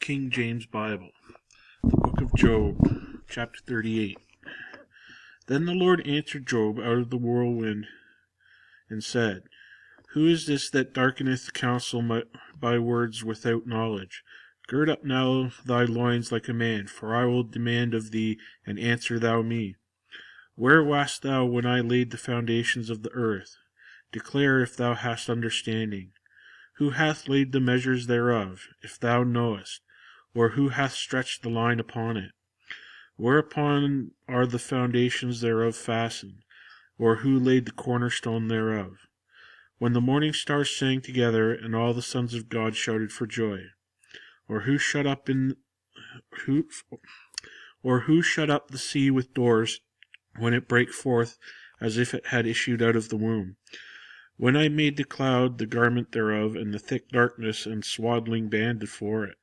King James Bible, the book of Job, chapter 38. Then the Lord answered Job out of the whirlwind, and said, Who is this that darkeneth counsel by words without knowledge? Gird up now thy loins like a man, for I will demand of thee, and answer thou me. Where wast thou when I laid the foundations of the earth? Declare if thou hast understanding. Who hath laid the measures thereof, if thou knowest? Or who hath stretched the line upon it? Whereupon are the foundations thereof fastened? Or who laid the cornerstone thereof? When the morning stars sang together, and all the sons of God shouted for joy? Or who shut up the sea with doors, when it brake forth as if it had issued out of the womb? When I made the cloud the garment thereof, and the thick darkness and swaddling band for it,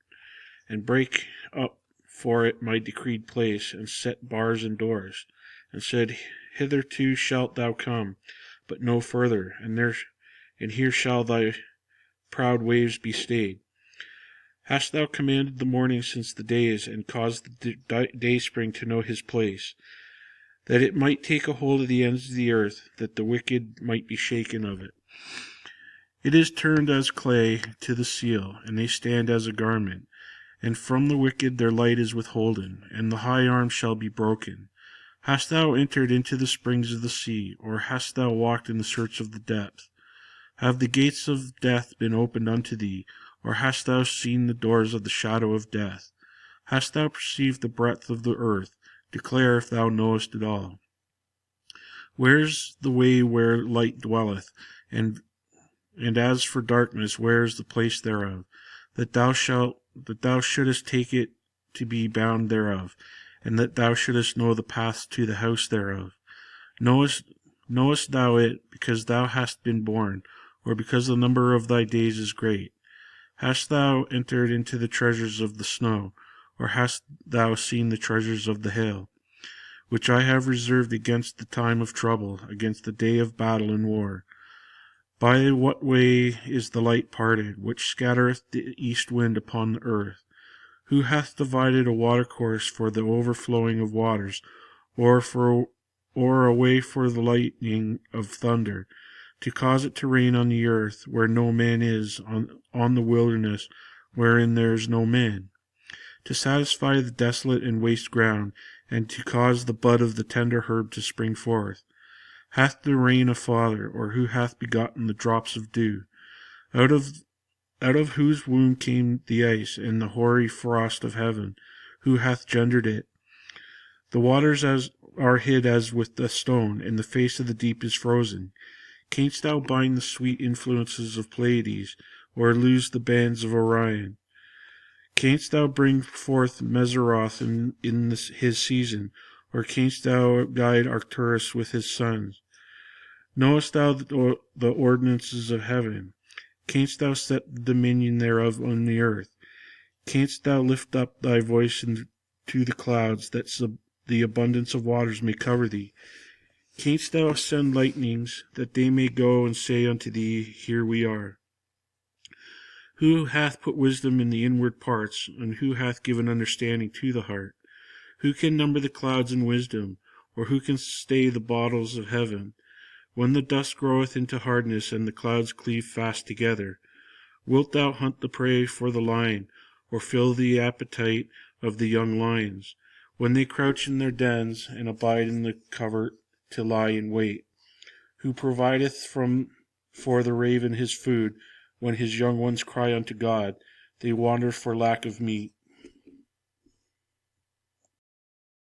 and brake up for it my decreed place, and set bars and doors, and said, Hitherto shalt thou come, but no further, and here shall thy proud waves be stayed. Hast thou commanded the morning since the days, and caused the dayspring to know his place, that it might take a hold of the ends of the earth, that the wicked might be shaken of it? It is turned as clay to the seal, and they stand as a garment. And from the wicked their light is withholden, and the high arm shall be broken. Hast thou entered into the springs of the sea, or hast thou walked in the search of the depth? Have the gates of death been opened unto thee, or hast thou seen the doors of the shadow of death? Hast thou perceived the breadth of the earth? Declare if thou knowest it all. Where's the way where light dwelleth? And as for darkness, where is the place thereof? That thou shouldest take it to be bound thereof, and that thou shouldest know the paths to the house thereof. Knowest thou it because thou hast been born, or because the number of thy days is great? Hast thou entered into the treasures of the snow, or hast thou seen the treasures of the hail, which I have reserved against the time of trouble, against the day of battle and war? By what way is the light parted, which scattereth the east wind upon the earth? Who hath divided a watercourse for the overflowing of waters, or a way for the lightning of thunder, to cause it to rain on the earth where no man is, on the wilderness wherein there is no man? To satisfy the desolate and waste ground, and to cause the bud of the tender herb to spring forth? Hath the rain a father, or who hath begotten the drops of dew? Out of whose womb came the ice, and the hoary frost of heaven? Who hath gendered it? The waters are hid as with a stone, and the face of the deep is frozen. Canst thou bind the sweet influences of Pleiades, or loose the bands of Orion? Canst thou bring forth Messeroth in his season, or canst thou guide Arcturus with his sons? Knowest thou the ordinances of heaven? Canst thou set the dominion thereof on the earth? Canst thou lift up thy voice into the clouds, that the abundance of waters may cover thee? Canst thou send lightnings, that they may go and say unto thee, Here we are? Who hath put wisdom in the inward parts, and who hath given understanding to the heart? Who can number the clouds in wisdom, or who can stay the bottles of heaven? When the dust groweth into hardness, and the clouds cleave fast together, wilt thou hunt the prey for the lion, or fill the appetite of the young lions, when they crouch in their dens, and abide in the covert to lie in wait? Who provideth for the raven his food, when his young ones cry unto God, they wander for lack of meat?